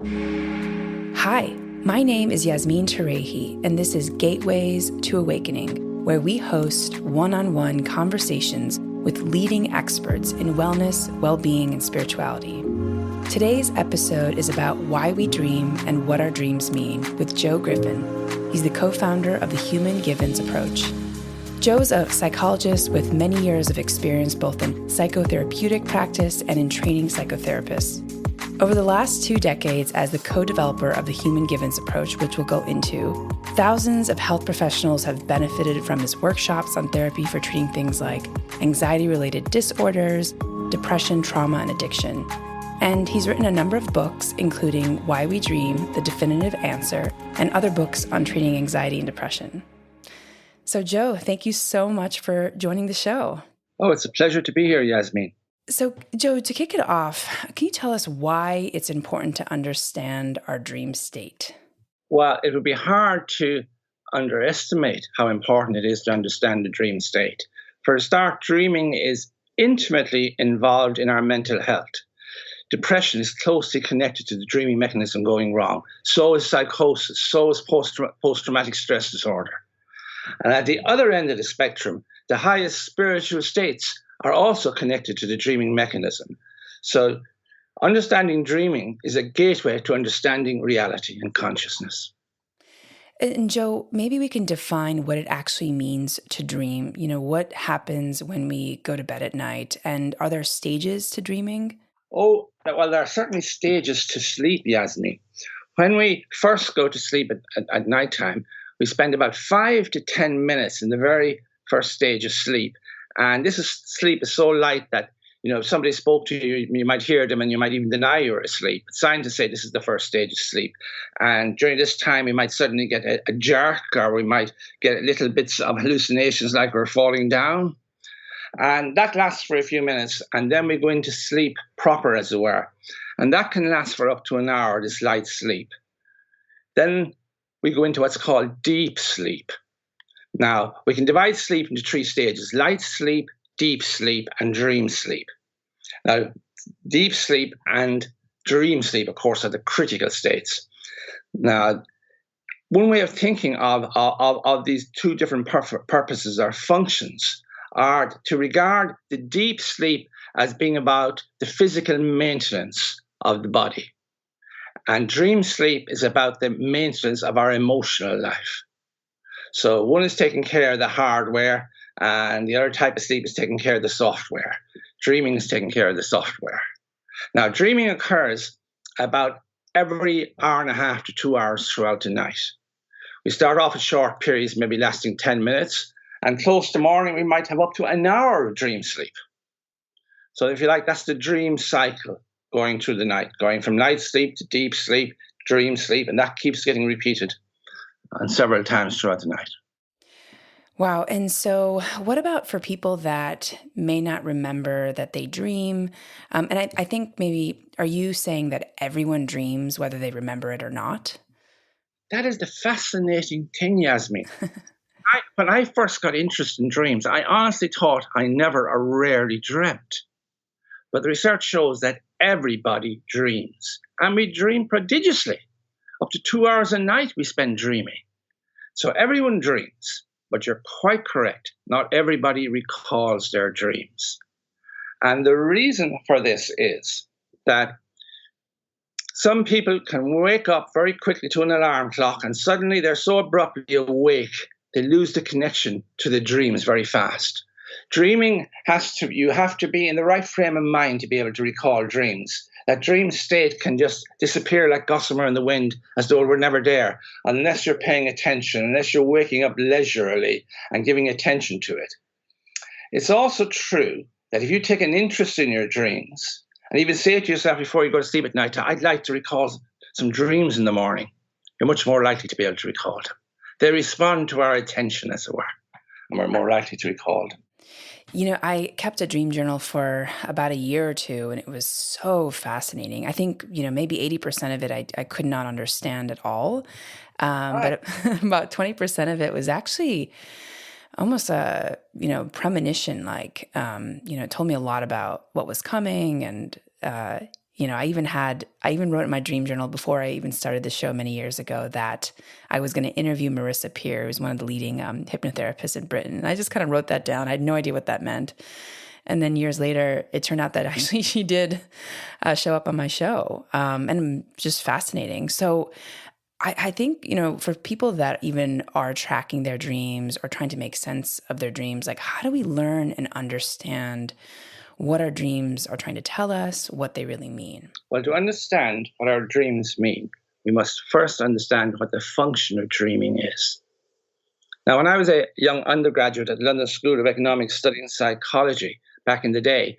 Hi, my name is Yasmin Tarehi, and this is Gateways to Awakening, where we host one-on-one conversations with leading experts in wellness, well-being, and spirituality. Today's episode is about why we dream and what our dreams mean with Joe Griffin. He's the co-founder of the Human Givens approach. Joe's a psychologist with many years of experience both in psychotherapeutic practice and in training psychotherapists. Over the last 2 decades as the co-developer of the Human Givens approach, which we'll go into, thousands of health professionals have benefited from his workshops on therapy for treating things like anxiety-related disorders, depression, trauma, and addiction. And he's written a number of books, including Why We Dream, The Definitive Answer, and other books on treating anxiety and depression. So Joe, thank you so much for joining the show. Oh, it's a pleasure to be here, Yasmin. So, Joe, to kick it off, can you tell us why it's important to understand our dream state? Well, it would be hard to underestimate how important it is to understand the dream state. For a start, dreaming is intimately involved in our mental health. Depression is closely connected to the dreaming mechanism going wrong. So is psychosis. So is post-traumatic stress disorder. And at the other end of the spectrum, the highest spiritual states are also connected to the dreaming mechanism. So understanding dreaming is a gateway to understanding reality and consciousness. And Joe, maybe we can define what it actually means to dream. You know, what happens when we go to bed at night? And are there stages to dreaming? Oh, well, there are certainly stages to sleep, Yasmin. When we first go to sleep at nighttime, we spend about 5 to 10 minutes in the very first stage of sleep. And sleep is so light that, if somebody spoke to you, you might hear them and you might even deny you're asleep. But scientists say this is the first stage of sleep. And during this time, we might suddenly get a jerk, or we might get little bits of hallucinations like we're falling down. And that lasts for a few minutes. And then we go into sleep proper, as it were. And that can last for up to an hour, this light sleep. Then we go into what's called deep sleep. Now, we can divide sleep into 3 stages: light sleep, deep sleep, and dream sleep. Now, deep sleep and dream sleep, of course, are the critical states. Now, one way of thinking of these 2 different purposes or functions are to regard the deep sleep as being about the physical maintenance of the body. And dream sleep is about the maintenance of our emotional life. So one is taking care of the hardware, and the other type of sleep is taking care of the software. Dreaming is taking care of the software. Now, dreaming occurs about every hour and a half to 2 hours throughout the night. We start off with short periods, maybe lasting 10 minutes, and close to morning, we might have up to an hour of dream sleep. So if you like, that's the dream cycle going through the night, going from light sleep to deep sleep, dream sleep, and that keeps getting repeated and several times throughout the night. Wow. And so what about for people that may not remember that they dream? And I think maybe, are you saying that everyone dreams whether they remember it or not? That is the fascinating thing, Yasmin. When I first got interested in dreams, I honestly thought I never or rarely dreamt. But the research shows that everybody dreams. And we dream prodigiously. Up to 2 hours a night we spend dreaming. So everyone dreams, but you're quite correct. Not everybody recalls their dreams. And the reason for this is that some people can wake up very quickly to an alarm clock, and suddenly they're so abruptly awake, they lose the connection to the dreams very fast. Dreaming you have to be in the right frame of mind to be able to recall dreams. That dream state can just disappear like gossamer in the wind, as though it were never there, unless you're paying attention, unless you're waking up leisurely and giving attention to it. It's also true that if you take an interest in your dreams, and even say to yourself before you go to sleep at night, I'd like to recall some dreams in the morning, you're much more likely to be able to recall them. They respond to our attention, as it were, and we're more likely to recall them. I kept a dream journal for about a year or 2, and it was so fascinating. I think, maybe 80% of it I could not understand at all. But about 20% of it was actually almost a, premonition, like, it told me a lot about what was coming. And, I even wrote in my dream journal before I even started the show many years ago that I was going to interview Marissa Peer, who's one of the leading hypnotherapists in Britain. And I just kind of wrote that down. I had no idea what that meant. And then years later, it turned out that actually she did show up on my show, and just fascinating. So I think, for people that even are tracking their dreams or trying to make sense of their dreams, like, how do we learn and understand what our dreams are trying to tell us, what they really mean? Well, to understand what our dreams mean, we must first understand what the function of dreaming is. Now, when I was a young undergraduate at London School of Economics studying psychology back in the day,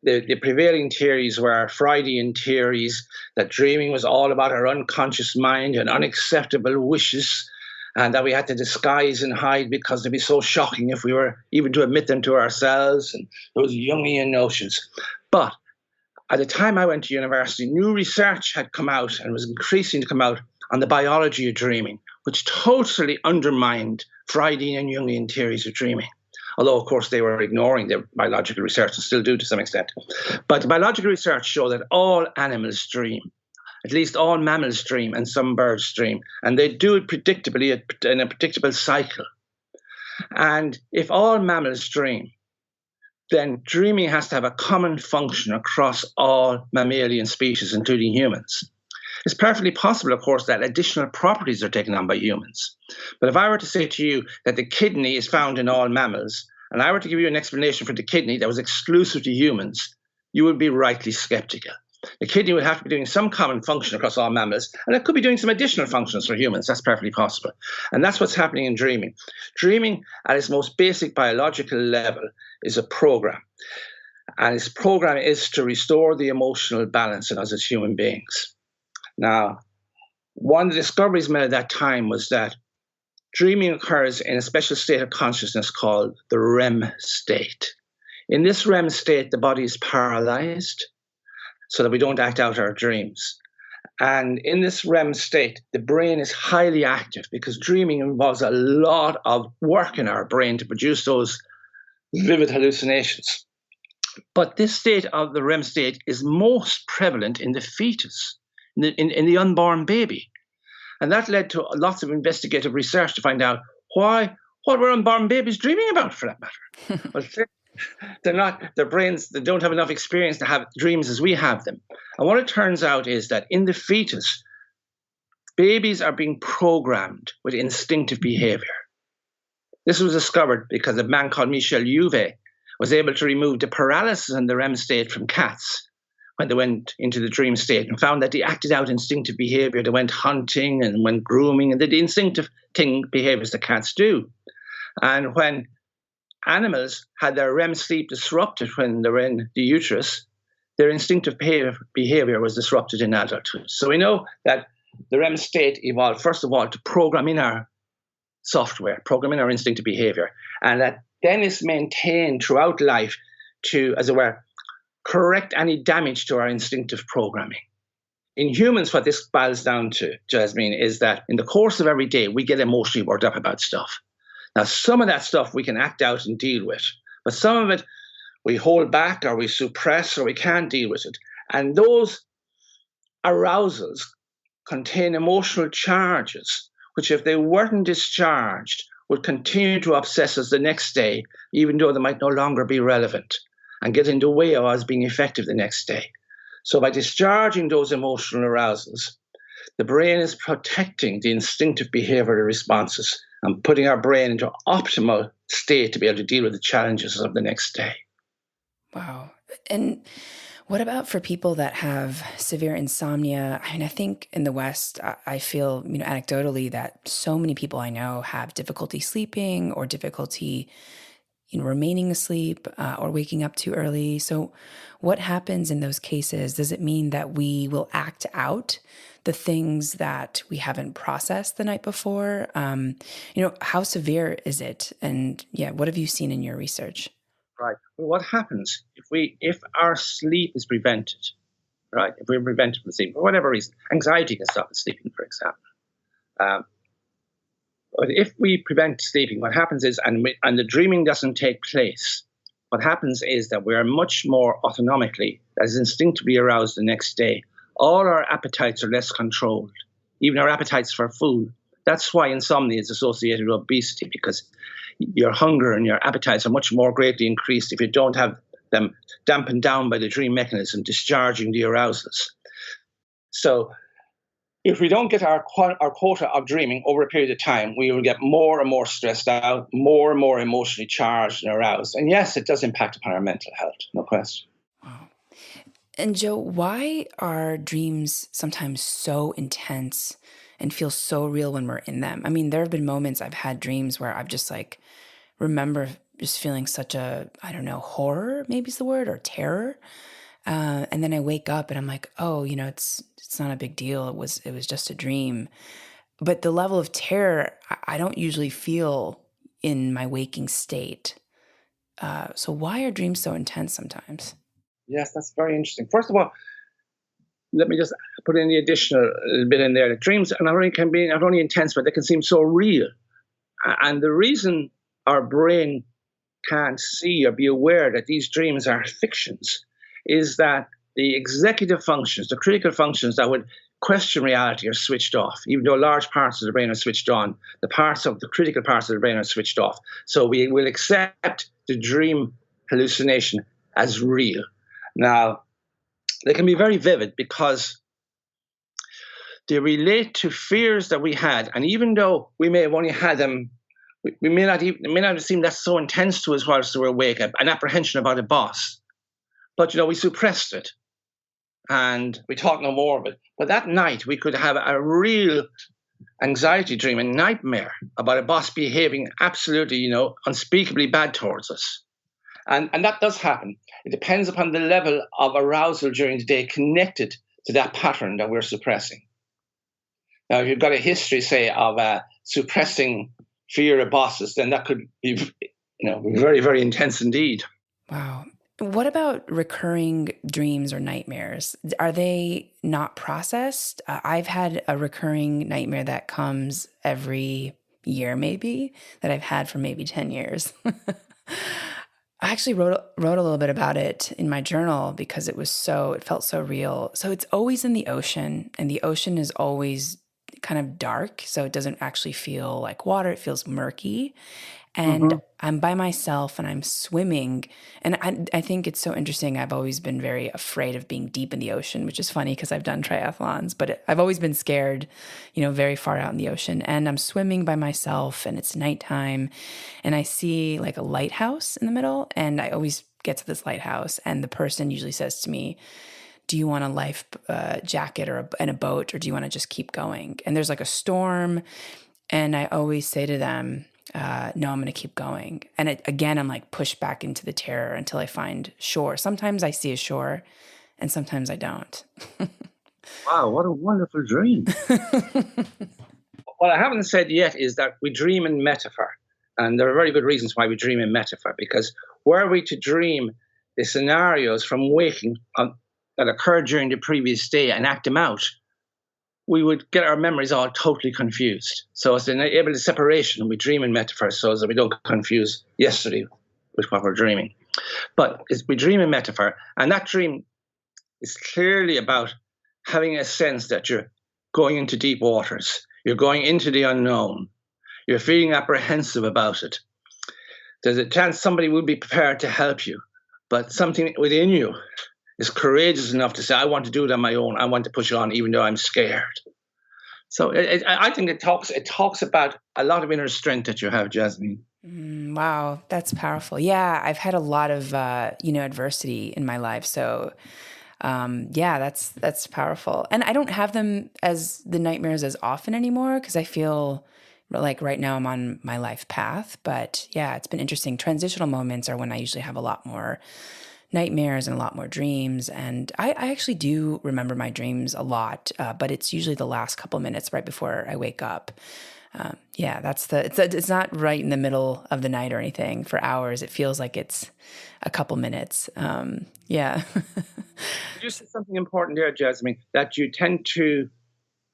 the prevailing theories were Freudian theories, that dreaming was all about our unconscious mind and unacceptable wishes, and that we had to disguise and hide because they'd be so shocking if we were even to admit them to ourselves, and those Jungian notions. But at the time I went to university, new research had come out and was increasing to come out on the biology of dreaming, which totally undermined Freudian and Jungian theories of dreaming. Although, of course, they were ignoring the biological research and still do to some extent. But the biological research showed that all animals dream, at least all mammals dream and some birds dream. And they do it predictably in a predictable cycle. And if all mammals dream, then dreaming has to have a common function across all mammalian species, including humans. It's perfectly possible, of course, that additional properties are taken on by humans. But if I were to say to you that the kidney is found in all mammals, and I were to give you an explanation for the kidney that was exclusive to humans, you would be rightly skeptical. The kidney would have to be doing some common function across all mammals, and it could be doing some additional functions for humans. That's perfectly possible. And that's what's happening in dreaming. Dreaming, at its most basic biological level, is a program. And its program is to restore the emotional balance in us as human beings. Now, one of the discoveries made at that time was that dreaming occurs in a special state of consciousness called the REM state. In this REM state, the body is paralyzed so that we don't act out our dreams. And in this REM state, the brain is highly active because dreaming involves a lot of work in our brain to produce those vivid hallucinations. But this state of the REM state is most prevalent in the fetus, in the unborn baby. And that led to lots of investigative research to find out what were unborn babies dreaming about, for that matter. Well, their brains, they don't have enough experience to have dreams as we have them. And what it turns out is that in the fetus, babies are being programmed with instinctive behavior. This was discovered because a man called Michel Jouvet was able to remove the paralysis in the REM state from cats when they went into the dream state, and found that they acted out instinctive behavior. They went hunting and went grooming and did the instinctive behaviors that cats do. And when animals had their REM sleep disrupted when they were in the uterus, their instinctive behavior was disrupted in adulthood. So we know that the REM state evolved, first of all, to program in our software, program in our instinctive behavior, and that then is maintained throughout life to, as it were, correct any damage to our instinctive programming. In humans, what this boils down to, Jasmine, is that in the course of every day, we get emotionally worked up about stuff. Now, some of that stuff we can act out and deal with, but some of it we hold back or we suppress or we can't deal with it. And those arousals contain emotional charges, which if they weren't discharged, would continue to obsess us the next day, even though they might no longer be relevant, and get in the way of us being effective the next day. So by discharging those emotional arousals, the brain is protecting the instinctive behavioral responses and putting our brain into an optimal state to be able to deal with the challenges of the next day. Wow. And what about for people that have severe insomnia? I mean, I think in the West, I feel, anecdotally that so many people I know have difficulty sleeping or difficulty remaining asleep or waking up too early. So what happens in those cases? Does it mean that we will act out the things that we haven't processed the night before? How severe is it? And what have you seen in your research? Right. Well, what happens if our sleep is prevented, right? If we're prevented from sleeping for whatever reason, anxiety can stop us sleeping, for example. But if we prevent sleeping, what happens is, and the dreaming doesn't take place, what happens is that we are much more autonomically, as instinctively aroused the next day. All our appetites are less controlled, even our appetites for food. That's why insomnia is associated with obesity, because your hunger and your appetites are much more greatly increased if you don't have them dampened down by the dream mechanism, discharging the arousals. So if we don't get our quota of dreaming over a period of time, we will get more and more stressed out, more and more emotionally charged and aroused. And yes, it does impact upon our mental health, no question. Wow. And Joe, why are dreams sometimes so intense and feel so real when we're in them? I mean, there have been moments I've had dreams where I've just like remember just feeling such a, I don't know, horror, maybe is the word, or terror. And then I wake up and I'm like, oh, it's not a big deal. It was just a dream. But the level of terror, I don't usually feel in my waking state. So why are dreams so intense sometimes? Yes, that's very interesting. First of all, let me just put in the additional bit in there. The dreams can be not only intense, but they can seem so real. And the reason our brain can't see or be aware that these dreams are fictions is that the executive functions, the critical functions that would question reality are switched off. Even though large parts of the brain are switched on, the critical parts of the brain are switched off. So we will accept the dream hallucination as real. Now, they can be very vivid because they relate to fears that we had. And even though we may have only had them, it may not have seemed that so intense to us whilst we were awake, an apprehension about a boss. But, we suppressed it and we thought no more of it. But that night we could have a real anxiety dream, a nightmare about a boss behaving absolutely, unspeakably bad towards us. And that does happen. It depends upon the level of arousal during the day connected to that pattern that we're suppressing. Now, if you've got a history, say, of suppressing fear of bosses, then that could be, very, very intense indeed. Wow. What about recurring dreams or nightmares? Are they not processed? I've had a recurring nightmare that comes every year, maybe, that I've had for maybe 10 years. I actually wrote a little bit about it in my journal because it felt so real. So it's always in the ocean, and the ocean is always kind of dark. So it doesn't actually feel like water. It feels murky. And I'm by myself and I'm swimming. And I think it's so interesting. I've always been very afraid of being deep in the ocean, which is funny because I've done triathlons, but I've always been scared, very far out in the ocean. And I'm swimming by myself and it's nighttime and I see like a lighthouse in the middle. And I always get to this lighthouse and the person usually says to me, do you want a life jacket and a boat, or do you want to just keep going? And there's like a storm. And I always say to them, no, I'm going to keep going. And again, I'm like pushed back into the terror until I find shore. Sometimes I see a shore and sometimes I don't. Wow, what a wonderful dream. What I haven't said yet is that we dream in metaphor. And there are very good reasons why we dream in metaphor, because were we to dream the scenarios from waking that occurred during the previous day and act them out, we would get our memories all totally confused. So it's enable the separation. We dream in metaphors so that we don't confuse yesterday with what we're dreaming. But we dream in metaphor, and that dream is clearly about having a sense that you're going into deep waters. You're going into the unknown. You're feeling apprehensive about it. There's a chance somebody will be prepared to help you, but something within you is courageous enough to say, I want to do it on my own. I want to push on even though I'm scared. So I think it talks about a lot of inner strength that you have, Jasmine. Wow, that's powerful. Yeah, I've had a lot of adversity in my life. So that's powerful. And I don't have them as the nightmares as often anymore because I feel like right now I'm on my life path. But yeah, it's been interesting. Transitional moments are when I usually have a lot more nightmares and a lot more dreams. And I actually do remember my dreams a lot, but it's usually the last couple minutes right before I wake up. It's not right in the middle of the night or anything for hours. It feels like it's a couple minutes. Yeah. You said something important there, Jasmine, that you tend to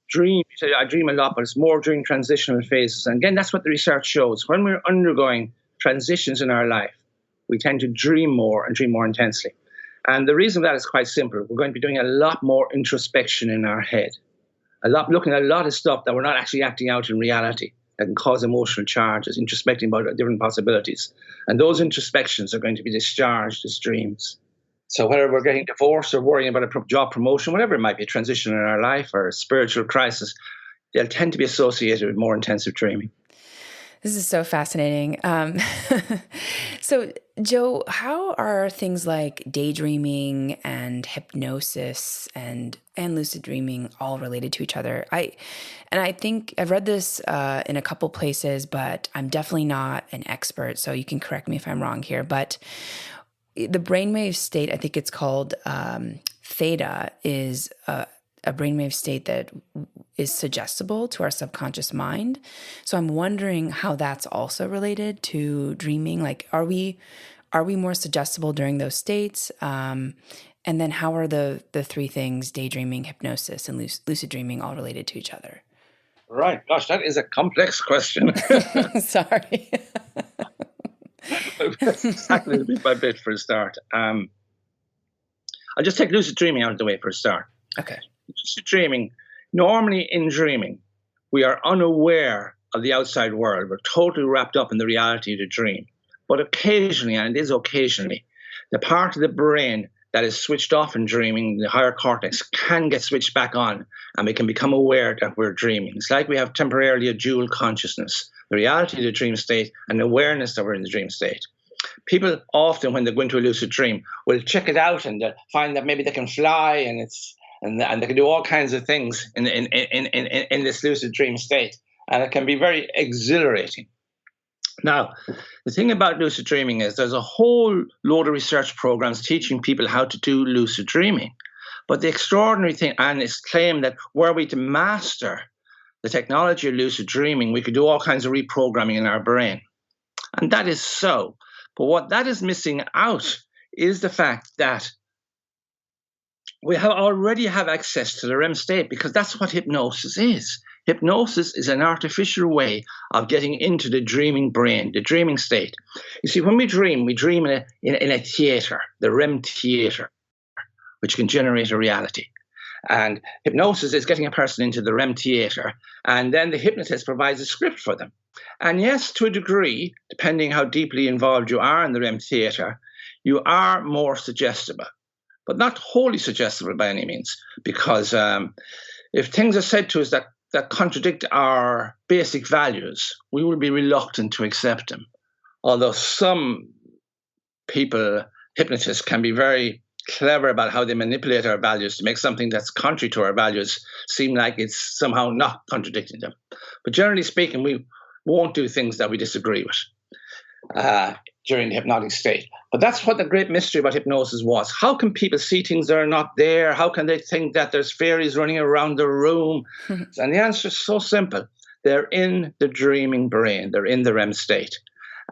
dream. You say, I dream a lot, but it's more during transitional phases. And again, that's what the research shows. When we're undergoing transitions in our life, we tend to dream more and dream more intensely. And the reason for that is quite simple. We're going to be doing a lot more introspection in our head, looking at a lot of stuff that we're not actually acting out in reality, that can cause emotional charges, introspecting about different possibilities. And those introspections are going to be discharged as dreams. So whether we're getting divorced or worrying about a job promotion, whatever it might be, a transition in our life or a spiritual crisis, they'll tend to be associated with more intensive dreaming. This is so fascinating. So, Joe, how are things like daydreaming and hypnosis and lucid dreaming all related to each other? I think I've read this in a couple places, but I'm definitely not an expert, so you can correct me if I'm wrong here. But the brainwave state, I think it's called theta, is a brainwave state that is suggestible to our subconscious mind. So I'm wondering how that's also related to dreaming. Like, are we more suggestible during those states? And then how are the three things, daydreaming, hypnosis, and lucid dreaming, all related to each other? Right. Gosh, that is a complex question. Sorry. That's exactly bit by bit for a start. I'll just take lucid dreaming out of the way for a start. Okay. Lucid dreaming, normally in dreaming, we are unaware of the outside world. We're totally wrapped up in the reality of the dream. But occasionally, and it is occasionally, the part of the brain that is switched off in dreaming, the higher cortex, can get switched back on, and we can become aware that we're dreaming. It's like we have temporarily a dual consciousness, the reality of the dream state and awareness that we're in the dream state. People often, when they go into a lucid dream, will check it out and find that maybe they can fly and they can do all kinds of things in this lucid dream state, and it can be very exhilarating. Now, the thing about lucid dreaming is there's a whole load of research programs teaching people how to do lucid dreaming. But the extraordinary thing, and it's claimed that were we to master the technology of lucid dreaming, we could do all kinds of reprogramming in our brain. And that is so. But what that is missing out is the fact that we already have access to the REM state, because that's what hypnosis is. Hypnosis is an artificial way of getting into the dreaming brain, the dreaming state. You see, when we dream in a theater, the REM theater, which can generate a reality. And hypnosis is getting a person into the REM theater, and then the hypnotist provides a script for them. And yes, to a degree, depending how deeply involved you are in the REM theater, you are more suggestible, but not wholly suggestible by any means, because if things are said to us that contradict our basic values, we will be reluctant to accept them. Although some people, hypnotists, can be very clever about how they manipulate our values to make something that's contrary to our values seem like it's somehow not contradicting them. But generally speaking, we won't do things that we disagree with during the hypnotic state. But that's what the great mystery about hypnosis was. How can people see things that are not there? How can they think that there's fairies running around the room? And the answer is so simple. They're in the dreaming brain. They're in the REM state.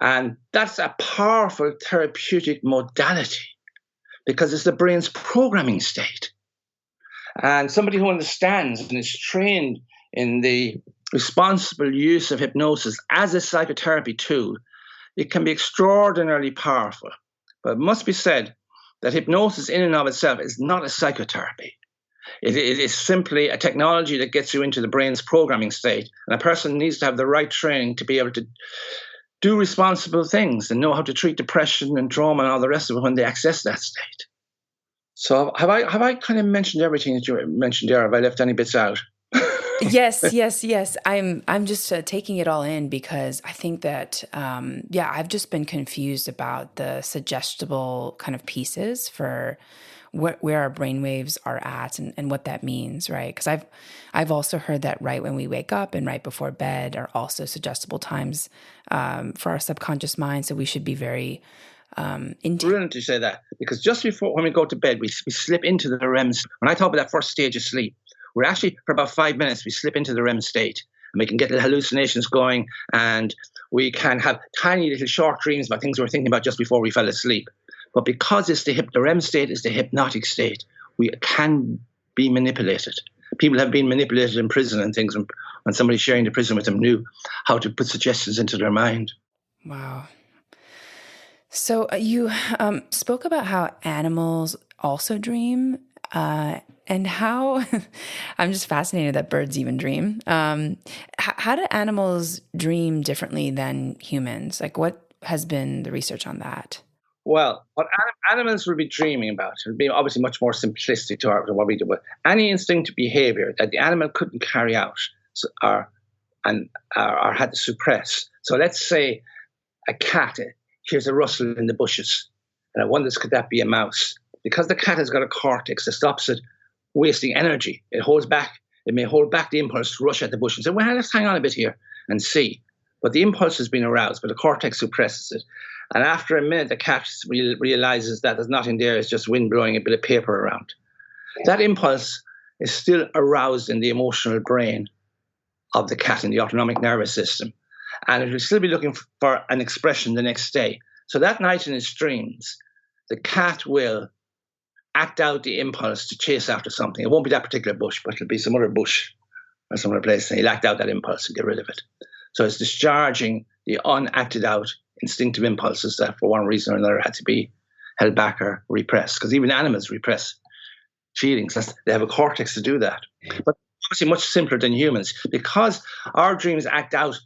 And that's a powerful therapeutic modality, because it's the brain's programming state. And somebody who understands and is trained in the responsible use of hypnosis as a psychotherapy tool, it can be extraordinarily powerful. But it must be said that hypnosis in and of itself is not a psychotherapy. It is simply a technology that gets you into the brain's programming state. And a person needs to have the right training to be able to do responsible things and know how to treat depression and trauma and all the rest of it when they access that state. So have I kind of mentioned everything that you mentioned there? Have I left any bits out? Yes. I'm just taking it all in, because I think that, I've just been confused about the suggestible kind of pieces for where our brainwaves are at and what that means, right? Because I've also heard that right when we wake up and right before bed are also suggestible times for our subconscious mind. So we should be very Brilliant to say that, because just before when we go to bed, we slip into the REM. When I talk about that first stage of sleep, we're actually, for about 5 minutes, we slip into the REM state, and we can get the hallucinations going, and we can have tiny little short dreams about things we were thinking about just before we fell asleep. But because it's the REM state is the hypnotic state, we can be manipulated. People have been manipulated in prison and things when somebody sharing the prison with them knew how to put suggestions into their mind. Wow. So you spoke about how animals also dream, and how I'm just fascinated that birds even dream. How do animals dream differently than humans? Like, what has been the research on that? Well, what animals will be dreaming about will be obviously much more simplistic to what we do. But any instinctive behavior that the animal couldn't carry out or, or had to suppress. So let's say a cat hears a rustle in the bushes, and it wonders, could that be a mouse? Because the cat has got a cortex that stops it wasting energy. It holds back. It may hold back the impulse to rush at the bush and say, "Well, let's hang on a bit here and see." But the impulse has been aroused, but the cortex suppresses it. And after a minute, the cat realizes that there's nothing there. It's just wind blowing a bit of paper around. That impulse is still aroused in the emotional brain of the cat in the autonomic nervous system. And it will still be looking for an expression the next day. So that night in its dreams, the cat will act out the impulse to chase after something. It won't be that particular bush, but it'll be some other bush or some other place. And he'll act out that impulse and get rid of it. So it's discharging the unacted out instinctive impulses that for one reason or another had to be held back or repressed. Because even animals repress feelings. They have a cortex to do that. But obviously much simpler than humans, because our dreams act out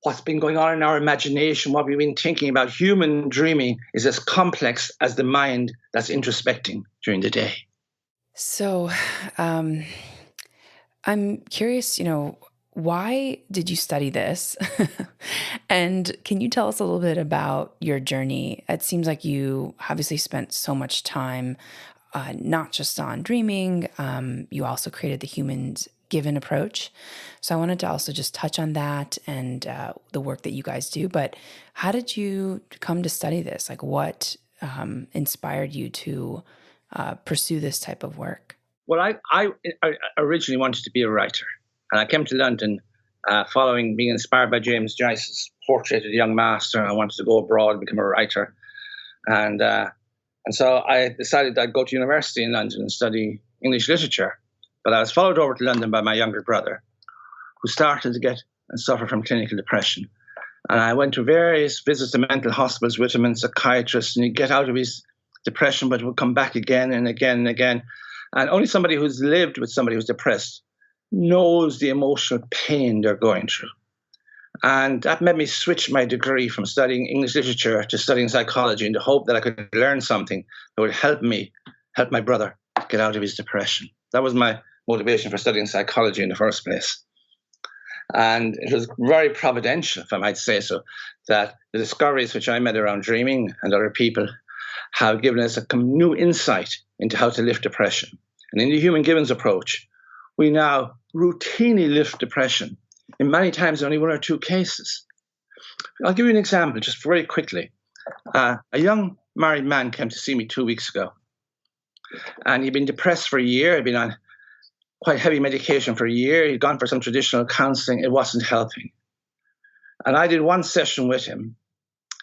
what's been going on in our imagination, what we've been thinking about. Human dreaming is as complex as the mind that's introspecting during the day. So, I'm curious, why did you study this? And can you tell us a little bit about your journey? It seems like you obviously spent so much time, not just on dreaming, you also created the humans given approach. So I wanted to also just touch on that and the work that you guys do. But how did you come to study this? Like, what inspired you to pursue this type of work? Well, I originally wanted to be a writer. And I came to London following being inspired by James Joyce's Portrait of the Young Master. I wanted to go abroad and become a writer. And so I decided I'd go to university in London and study English literature. But I was followed over to London by my younger brother, who started to get and suffer from clinical depression. And I went to various visits to mental hospitals with him and psychiatrists, and he'd get out of his depression, but would come back again and again and again. And only somebody who's lived with somebody who's depressed knows the emotional pain they're going through. And that made me switch my degree from studying English literature to studying psychology in the hope that I could learn something that would help my brother get out of his depression. That was my motivation for studying psychology in the first place. And it was very providential, if I might say so, that the discoveries which I made around dreaming and other people have given us a new insight into how to lift depression. And in the human givens approach, we now routinely lift depression, in many times only one or two cases. I'll give you an example just very quickly. A young married man came to see me 2 weeks ago, and he'd been depressed for a year. He'd been on quite heavy medication for a year. He'd gone for some traditional counseling. It wasn't helping. And I did one session with him,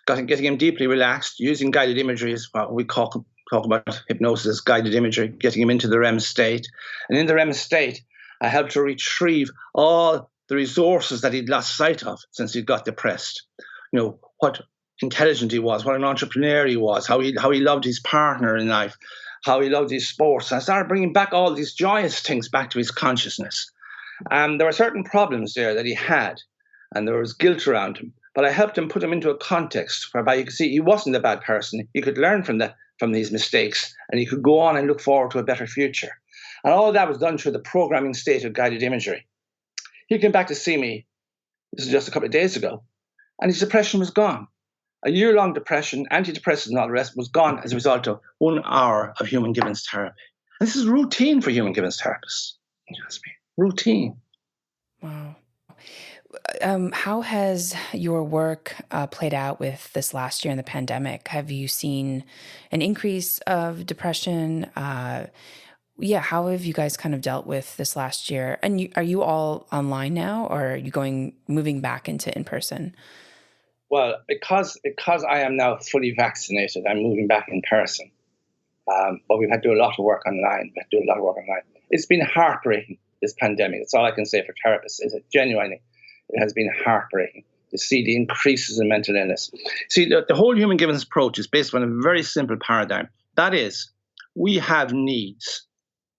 getting him deeply relaxed, using guided imagery is what we talk about hypnosis, guided imagery, getting him into the REM state. And in the REM state, I helped to retrieve all the resources that he'd lost sight of since he got depressed. What intelligent he was, what an entrepreneur he was, how he loved his partner in life, how he loved his sports. And I started bringing back all these joyous things back to his consciousness. There were certain problems there that he had, and there was guilt around him. But I helped him put him into a context whereby you could see he wasn't a bad person. He could learn from these mistakes, and he could go on and look forward to a better future. And all of that was done through the programming state of guided imagery. He came back to see me, this is just a couple of days ago, and his depression was gone. A year-long depression, antidepressants and all the rest was gone as a result of 1 hour of human givens therapy. And this is routine for human givens therapists. Routine. Wow. How has your work played out with this last year in the pandemic? Have you seen an increase of depression? How have you guys kind of dealt with this last year? And are you all online now, or are you moving back into in-person? Well, because I am now fully vaccinated, I'm moving back in person. But we've had to do a lot of work online. It's been heartbreaking, this pandemic. That's all I can say for therapists. Genuinely, it has been heartbreaking. to see the increases in mental illness. See, the whole human givens approach is based on a very simple paradigm. That is, we have needs.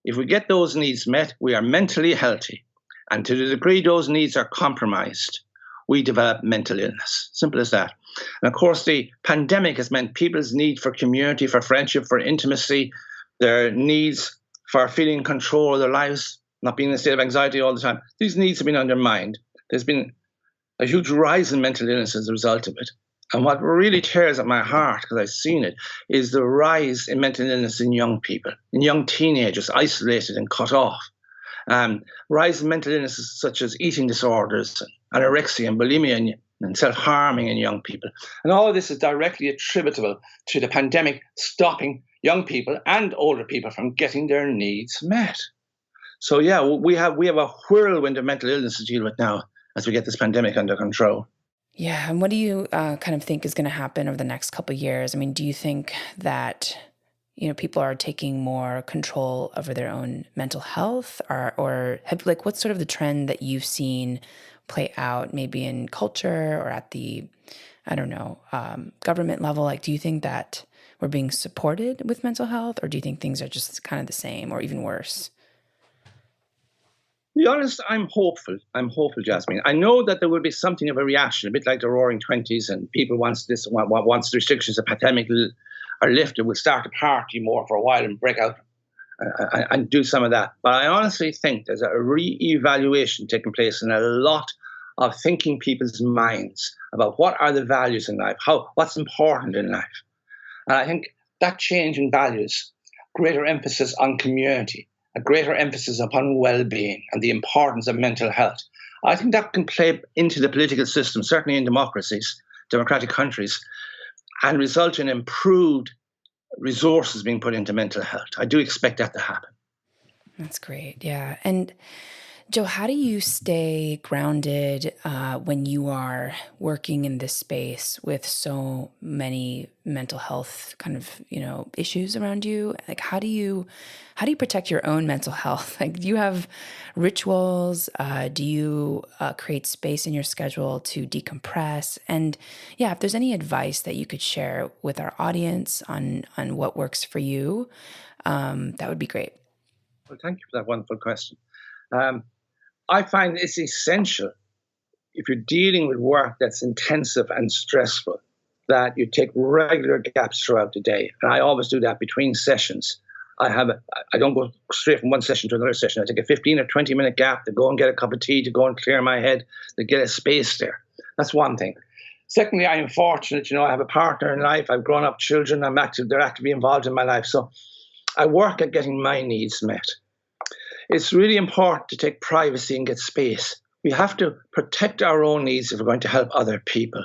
If we get those needs met, we are mentally healthy. And to the degree those needs are compromised, we develop mental illness. Simple as that. And of course, the pandemic has meant people's need for community, for friendship, for intimacy, their needs for feeling control of their lives, not being in a state of anxiety all the time. These needs have been undermined. There's been a huge rise in mental illness as a result of it. And what really tears at my heart, because I've seen it, is the rise in mental illness in young people, in young teenagers, isolated and cut off. Rise in mental illnesses such as eating disorders, anorexia and bulimia and self-harming in young people. And all of this is directly attributable to the pandemic stopping young people and older people from getting their needs met. So yeah, we have a whirlwind of mental illness to deal with now as we get this pandemic under control. Yeah, and what do you kind of think is going to happen over the next couple of years? I mean, do you think that people are taking more control over their own mental health, or what's sort of the trend that you've seen play out, maybe in culture or at the, government level? Like, do you think that we're being supported with mental health, or do you think things are just kind of the same or even worse? To be honest, I'm hopeful. I'm hopeful, Jasmine. I know that there will be something of a reaction, a bit like the Roaring Twenties, and people once the restrictions of pandemic are lifted, will start to party more for a while and break out and do some of that. But I honestly think there's a re-evaluation taking place in a lot of thinking people's minds about what are the values in life, what's important in life. And I think that change in values, greater emphasis on community, a greater emphasis upon well-being and the importance of mental health, I think that can play into the political system, certainly in democracies, democratic countries, and result in improved resources being put into mental health. I do expect that to happen. That's great. Yeah. And Joe, how do you stay grounded when you are working in this space with so many mental health kind of, issues around you? Like, how do you protect your own mental health? Like, do you have rituals? Do you create space in your schedule to decompress? And yeah, if there's any advice that you could share with our audience on what works for you, that would be great. Well, thank you for that wonderful question. I find it's essential, if you're dealing with work that's intensive and stressful, that you take regular gaps throughout the day. And I always do that between sessions. I don't go straight from one session to another session. I take a 15 or 20-minute gap to go and get a cup of tea, to go and clear my head, to get a space there. That's one thing. Secondly, I am fortunate, I have a partner in life. I've grown up children. They're actively involved in my life. So I work at getting my needs met. It's really important to take privacy and get space. We have to protect our own needs if we're going to help other people.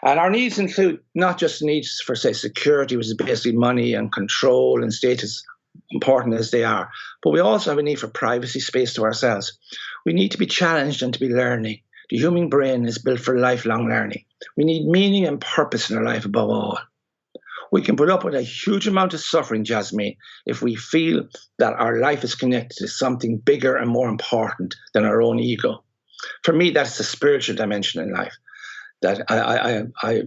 And our needs include not just needs for, say, security, which is basically money and control and status, important as they are, but we also have a need for privacy, space to ourselves. We need to be challenged and to be learning. The human brain is built for lifelong learning. We need meaning and purpose in our life above all. We can put up with a huge amount of suffering, Jasmine, if we feel that our life is connected to something bigger and more important than our own ego. For me, that's the spiritual dimension in life that I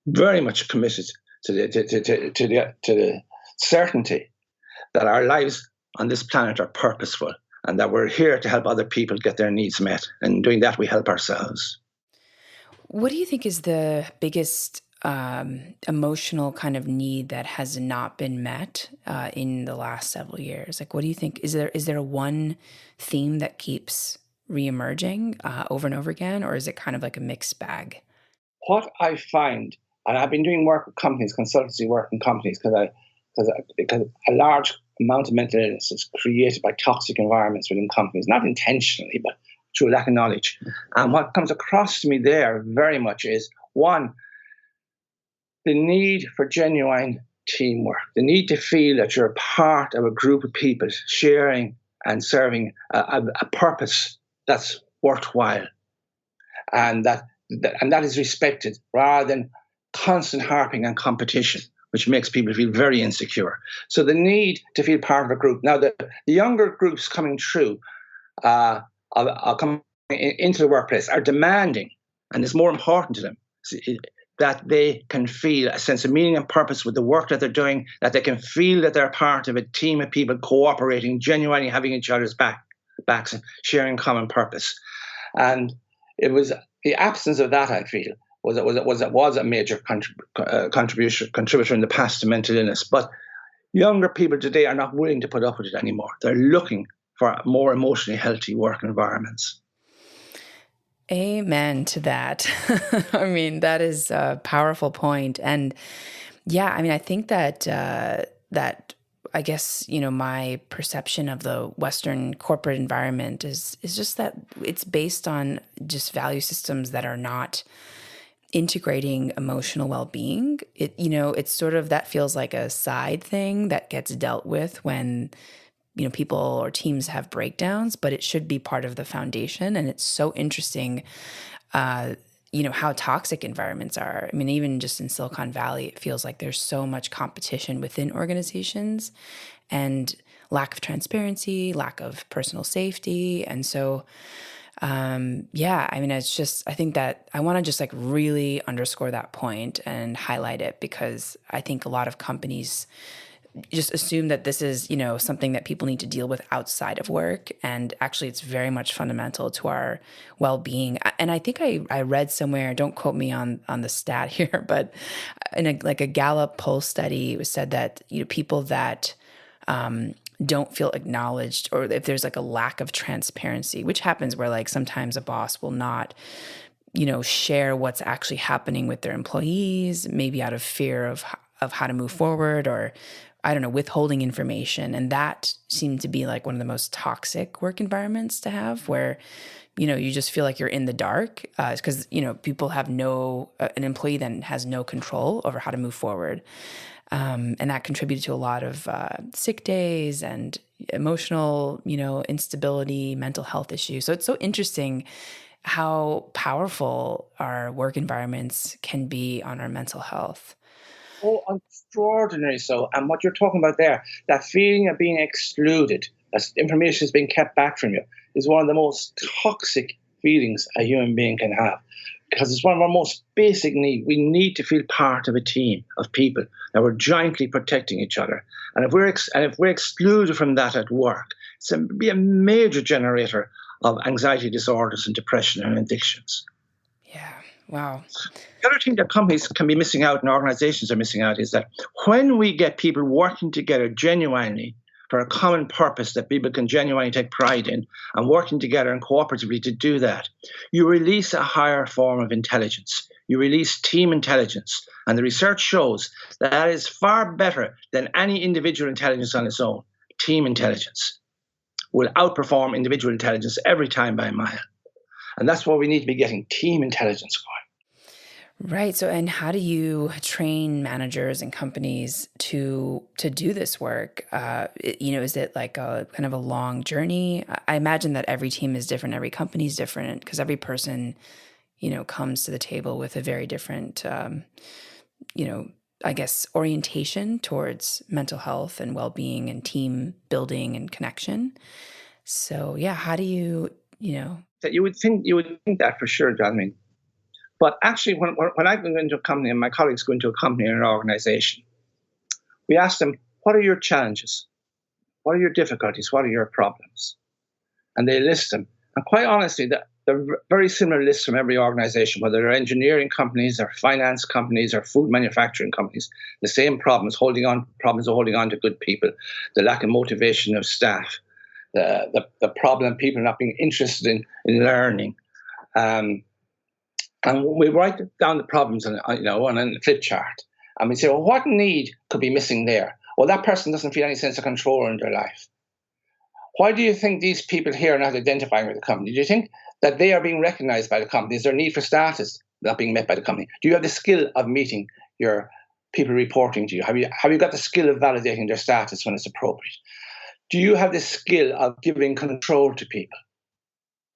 very much committed to the certainty that our lives on this planet are purposeful and that we're here to help other people get their needs met. And doing that, we help ourselves. What do you think is the biggest emotional kind of need that has not been met in the last several years? Like, what do you think? Is there one theme that keeps reemerging over and over again, or is it kind of like a mixed bag? What I find, and I've been doing work with companies, consultancy work in companies, because a large amount of mental illness is created by toxic environments within companies, not intentionally, but through lack of knowledge. And what comes across to me there very much is, one, the need for genuine teamwork, the need to feel that you're a part of a group of people sharing and serving a purpose that's worthwhile, and that is respected, rather than constant harping on competition, which makes people feel very insecure. So the need to feel part of a group. Now, the younger groups coming through, coming into the workplace, are demanding and it's more important to them that they can feel a sense of meaning and purpose with the work that they're doing, that they can feel that they're part of a team of people cooperating, genuinely having each other's backs and sharing common purpose. And it was the absence of that, I feel, was a major contributor in the past to mental illness. But younger people today are not willing to put up with it anymore. They're looking for more emotionally healthy work environments. Amen to that. I mean, that is a powerful point. And yeah, I mean, I think that I guess, my perception of the Western corporate environment is just that it's based on just value systems that are not integrating emotional well-being. It's sort of, that feels like a side thing that gets dealt with when people or teams have breakdowns, but it should be part of the foundation. And it's so interesting, how toxic environments are. I mean, even just in Silicon Valley, it feels like there's so much competition within organizations and lack of transparency, lack of personal safety. And so, I mean, it's just, I think that I want to just really underscore that point and highlight it, because I think a lot of companies just assume that this is, something that people need to deal with outside of work. And actually, it's very much fundamental to our well-being. And I think I read somewhere, don't quote me on the stat here, but in a Gallup poll study, it was said that, people that don't feel acknowledged, or if there's a lack of transparency, which happens where sometimes a boss will not share what's actually happening with their employees, maybe out of fear of how to move forward, or I don't know, withholding information. And that seemed to be one of the most toxic work environments to have, where, you just feel like you're in the dark, because, people have an employee then has no control over how to move forward. And that contributed to a lot of sick days and emotional, instability, mental health issues. So it's so interesting how powerful our work environments can be on our mental health. Oh, extraordinary so. And what you're talking about there, that feeling of being excluded, as information is being kept back from you, is one of the most toxic feelings a human being can have. Because it's one of our most basic needs. We need to feel part of a team of people that we're jointly protecting each other. And if we're excluded from that at work, it's be a major generator of anxiety disorders and depression and addictions. Yeah. Wow. The other thing that companies can be missing out and organizations are missing out is that when we get people working together genuinely for a common purpose that people can genuinely take pride in, and working together and cooperatively to do that, you release a higher form of intelligence. You release team intelligence. And the research shows that is far better than any individual intelligence on its own. Team intelligence will outperform individual intelligence every time by a mile. And that's why we need to be getting team intelligence going. Right. So, and how do you train managers and companies to do this work? Is it a kind of a long journey? I imagine that every team is different, every company is different, because every person, comes to the table with a very different, I guess, orientation towards mental health and well-being and team building and connection. So, yeah, how do you, That you would think that for sure, Jasmine. But actually, when I go into a company and my colleagues go into a company or an organization, we ask them, what are your challenges? What are your difficulties? What are your problems? And they list them. And quite honestly, they're very similar lists from every organization, whether they're engineering companies or finance companies or food manufacturing companies. The same problems, problems of holding on to good people, the lack of motivation of staff, the problem of people not being interested in learning. And we write down the problems on a flip chart. And we say, well, what need could be missing there? Well, that person doesn't feel any sense of control in their life. Why do you think these people here are not identifying with the company? Do you think that they are being recognized by the company? Is their need for status not being met by the company? Do you have the skill of meeting your people reporting to you? Have you got the skill of validating their status when it's appropriate? Do you have the skill of giving control to people?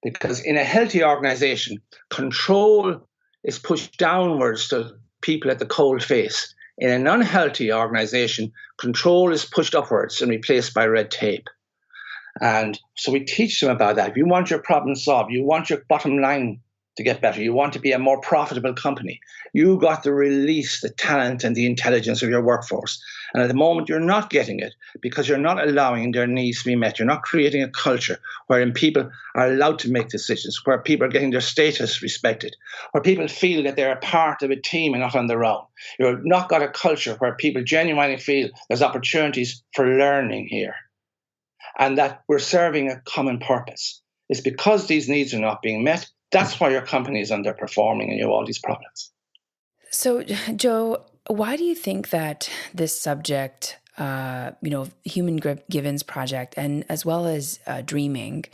Because in a healthy organization, control is pushed downwards to people at the cold face. In an unhealthy organization, control is pushed upwards and replaced by red tape. And so we teach them about that. If you want your problem solved, you want your bottom line to get better. You want to be a more profitable company. You got to release the talent and the intelligence of your workforce. And at the moment, you're not getting it because you're not allowing their needs to be met. You're not creating a culture wherein people are allowed to make decisions, where people are getting their status respected, where people feel that they're a part of a team and not on their own. You've not got a culture where people genuinely feel there's opportunities for learning here and that we're serving a common purpose. It's because these needs are not being met. That's why your company is underperforming and you have all these problems. So, Joe, why do you think that this subject, Human Givens Project, and as well as dreaming,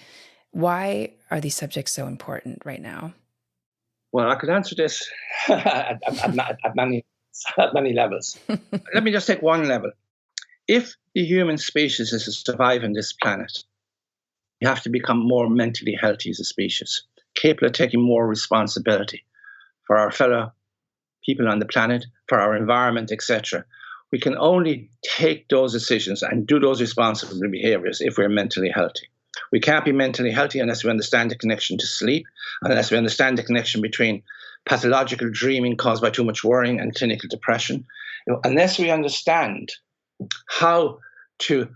why are these subjects so important right now? Well, I could answer this at many levels. Let me just take one level. If the human species is to survive on this planet, you have to become more mentally healthy as a species, capable of taking more responsibility for our fellow people on the planet, for our environment, etc. We can only take those decisions and do those responsible behaviors if we're mentally healthy. We can't be mentally healthy unless we understand the connection to sleep, unless we understand the connection between pathological dreaming caused by too much worrying and clinical depression, unless we understand how to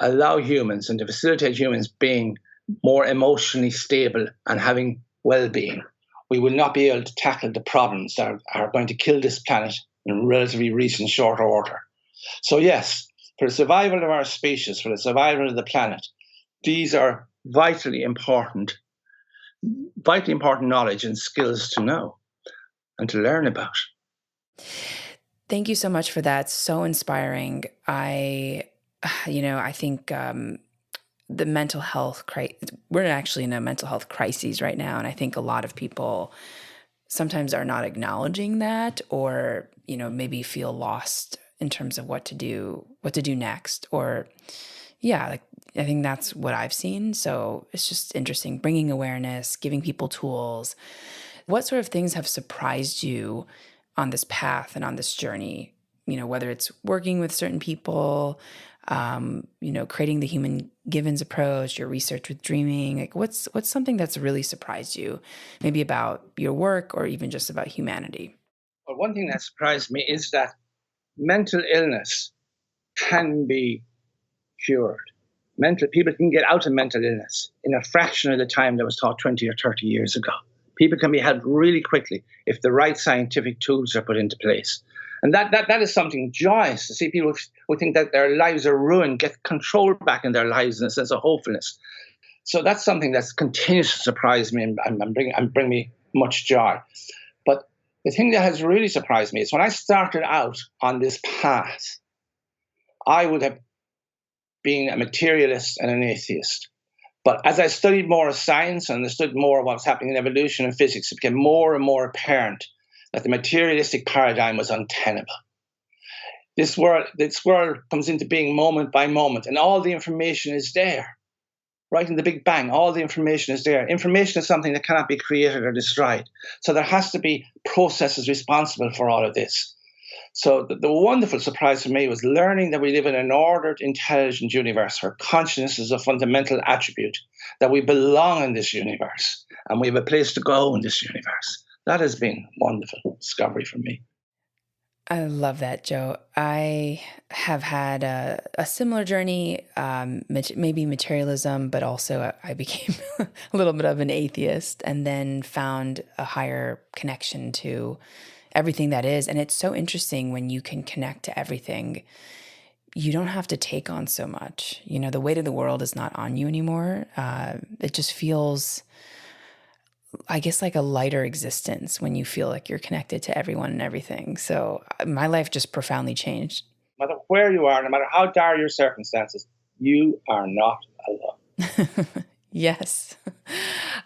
allow humans and to facilitate humans being more emotionally stable and having well-being, we will not be able to tackle the problems that are going to kill this planet in relatively recent short order. So yes, for the survival of our species, for the survival of the planet, these are vitally important knowledge and skills to know and to learn about. Thank you so much for that. So inspiring. I think the mental health we're actually in a mental health crisis right now, and I think a lot of people sometimes are not acknowledging that, or maybe feel lost in terms of what to do next, or I think that's what I've seen. So it's just interesting, bringing awareness, giving people tools. What sort of things have surprised you on this path and on this journey? Whether it's working with certain people, creating the Human Givens approach, your research with dreaming. Like, what's something that's really surprised you, maybe about your work or even just about humanity? Well, one thing that surprised me is that mental illness can be cured. People can get out of mental illness in a fraction of the time that was taught 20 or 30 years ago. People can be helped really quickly if the right scientific tools are put into place. And that is something joyous to see people who think that their lives are ruined get control back in their lives and a sense of hopefulness. So that's something that's continues to surprise me and bring me much joy. But the thing that has really surprised me is when I started out on this path, I would have been a materialist and an atheist. But as I studied more of science and understood more of what's happening in evolution and physics, it became more and more apparent that the materialistic paradigm was untenable. This world comes into being moment by moment, and all the information is there. Right in the Big Bang, all the information is there. Information is something that cannot be created or destroyed. So there has to be processes responsible for all of this. So the wonderful surprise for me was learning that we live in an ordered, intelligent universe where consciousness is a fundamental attribute, that we belong in this universe, and we have a place to go in this universe. That has been a wonderful discovery for me. I love that, Joe. I have had a similar journey, maybe materialism, but also I became a little bit of an atheist and then found a higher connection to everything that is. And it's so interesting when you can connect to everything. You don't have to take on so much. The weight of the world is not on you anymore. It just feels, I guess, like a lighter existence when you feel like you're connected to everyone and everything. So my life just profoundly changed. No matter where you are, no matter how dire your circumstances, you are not alone. Yes.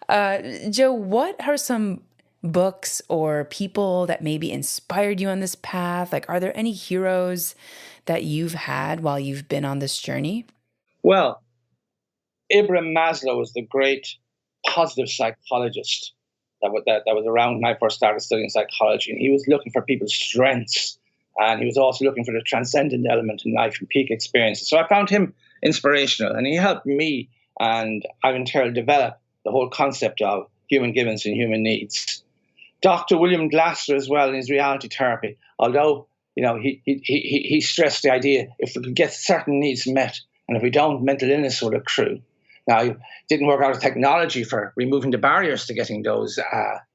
Joe, what are some books or people that maybe inspired you on this path? Like, are there any heroes that you've had while you've been on this journey? Well, Abraham Maslow was the great positive psychologist that was around when I first started studying psychology. And he was looking for people's strengths. And he was also looking for the transcendent element in life and peak experiences. So I found him inspirational. And he helped me and I've in turn develop the whole concept of human givens and human needs. Dr. William Glasser as well in his reality therapy, although he stressed the idea if we could get certain needs met, and if we don't, mental illness will accrue. Now, it didn't work out a technology for removing the barriers to getting those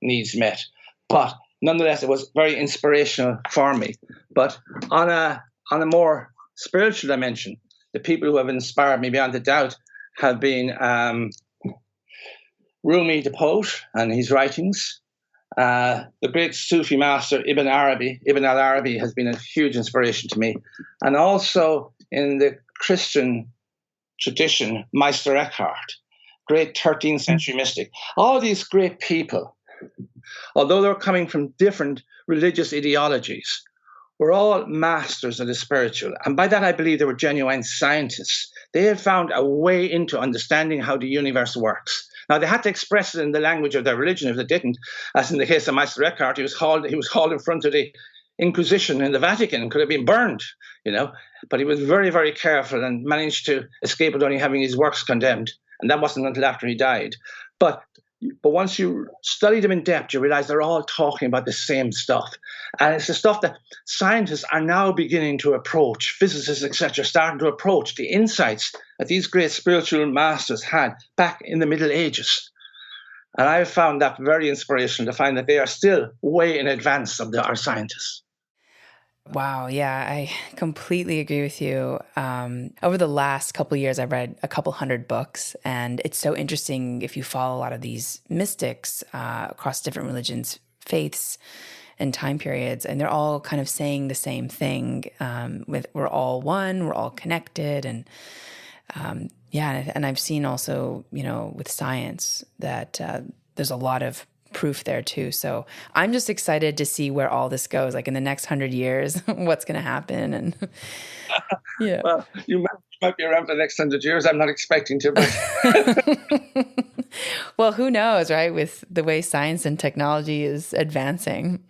needs met, but nonetheless, it was very inspirational for me. But on a more spiritual dimension, the people who have inspired me beyond a doubt have been Rumi the poet and his writings. The great Sufi master Ibn al-Arabi has been a huge inspiration to me. And also in the Christian tradition, Meister Eckhart, great 13th century mystic. All these great people, although they're coming from different religious ideologies, were all masters of the spiritual. And by that, I believe they were genuine scientists. They had found a way into understanding how the universe works. Now, they had to express it in the language of their religion. If they didn't, as in the case of Meister Eckhart, he was hauled in front of the Inquisition in the Vatican and could have been burned, But he was very, very careful and managed to escape with only having his works condemned. And that wasn't until after he died. But once you study them in depth, you realize they're all talking about the same stuff. And it's the stuff that scientists are now beginning to approach, physicists, etc., starting to approach the insights that these great spiritual masters had back in the Middle Ages. And I found that very inspirational to find that they are still way in advance of our scientists. Wow. Yeah, I completely agree with you. Over the last couple of years, I've read a couple hundred books, and it's so interesting if you follow a lot of these mystics across different religions, faiths, and time periods, and they're all kind of saying the same thing. We're all one, we're all connected, and and I've seen also, with science that there's a lot of proof there too. So I'm just excited to see where all this goes, like in the next 100 years, what's going to happen. And yeah. Well, you might be around for the next 100 years. I'm not expecting to, but well, who knows, right? With the way science and technology is advancing.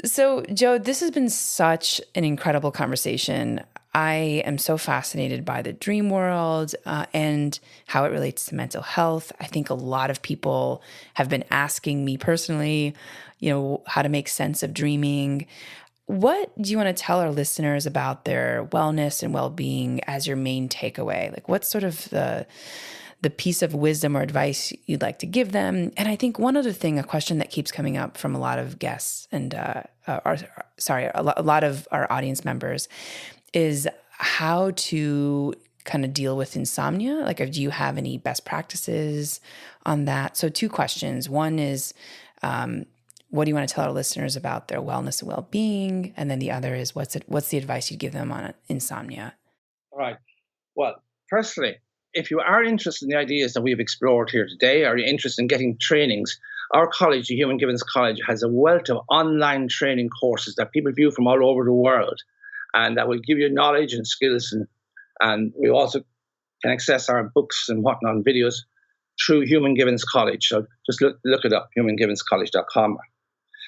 So, Joe, this has been such an incredible conversation. I am so fascinated by the dream world and how it relates to mental health. I think a lot of people have been asking me personally, how to make sense of dreaming. What do you want to tell our listeners about their wellness and well-being as your main takeaway? Like, what's sort of the piece of wisdom or advice you'd like to give them? And I think one other thing, a question that keeps coming up from a lot of guests and a lot of our audience members is how to kind of deal with insomnia. Like, do you have any best practices on that? So 2 questions. One is, what do you want to tell our listeners about their wellness and well-being? And then the other is, what's the advice you'd give them on insomnia? All right. Well, firstly, if you are interested in the ideas that we've explored here today, or you're interested in getting trainings, our college, the Human Givens College, has a wealth of online training courses that people view from all over the world, and that will give you knowledge and skills. And we also can access our books and whatnot and videos through Human Givens College. So just look it up, humangivenscollege.com.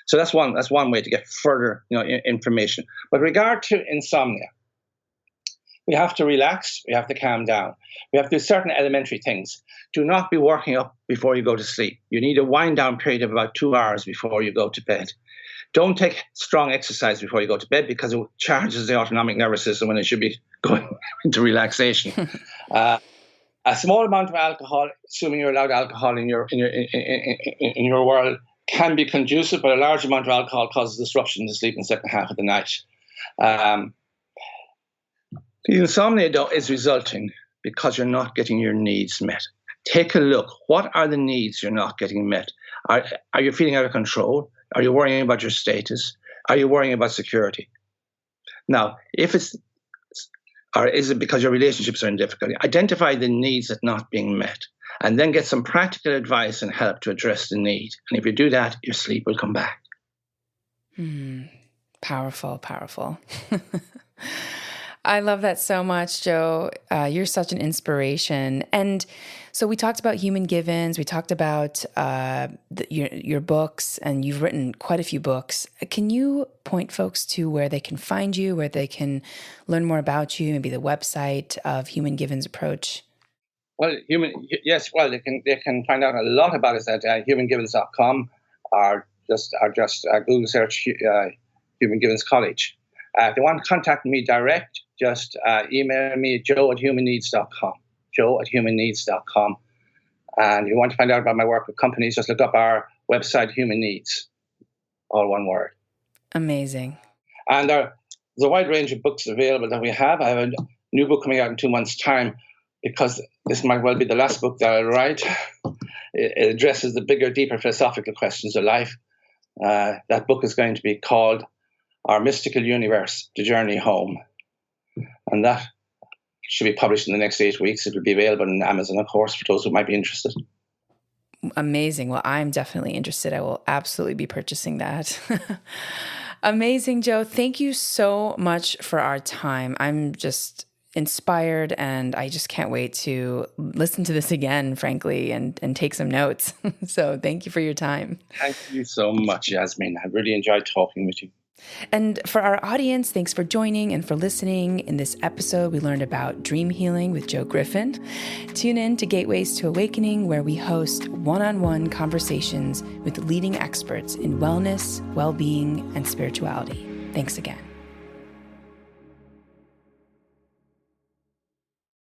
So that's one way to get further information. But regard to insomnia, we have to relax, we have to calm down. We have to do certain elementary things. Do not be working up before you go to sleep. You need a wind down period of about 2 hours before you go to bed. Don't take strong exercise before you go to bed because it charges the autonomic nervous system when it should be going into relaxation. A small amount of alcohol, assuming you're allowed alcohol in your world, can be conducive, but a large amount of alcohol causes disruption to sleep in the second half of the night. The insomnia, though, is resulting because you're not getting your needs met. Take a look. What are the needs you're not getting met? Are you feeling out of control? Are you worrying about your status? Are you worrying about security? Now, is it because your relationships are in difficulty? Identify the needs that are not being met, and then get some practical advice and help to address the need. And if you do that, your sleep will come back. Powerful, powerful. I love that so much, Joe. You're such an inspiration. And so we talked about Human Givens. We talked about your books, and you've written quite a few books. Can you point folks to where they can find you, where they can learn more about you, maybe the website of Human Givens Approach? Well, yes. Well, they can find out a lot about us at humangivens.com, or just Google search Human Givens College. If they want to contact me direct, just email me at joe@humanneeds.com. Joe@humanneeds.com. And if you want to find out about my work with companies, just look up our website, Human Needs, all one word. Amazing. And there's a wide range of books available that we have. I have a new book coming out in 2 months' time, because this might well be the last book that I'll write. It addresses the bigger, deeper philosophical questions of life. That book is going to be called Our Mystical Universe, The Journey Home. And that should be published in the next 8 weeks. It will be available on Amazon, of course, for those who might be interested. Amazing. Well, I'm definitely interested. I will absolutely be purchasing that. Amazing, Joe. Thank you so much for our time. I'm just inspired, and I just can't wait to listen to this again, frankly, and take some notes. So thank you for your time. Thank you so much, Yasmin. I really enjoyed talking with you. And for our audience, thanks for joining and for listening. In this episode, we learned about dream healing with Joe Griffin. Tune in to Gateways to Awakening, where we host one-on-one conversations with leading experts in wellness, well-being, and spirituality. Thanks again.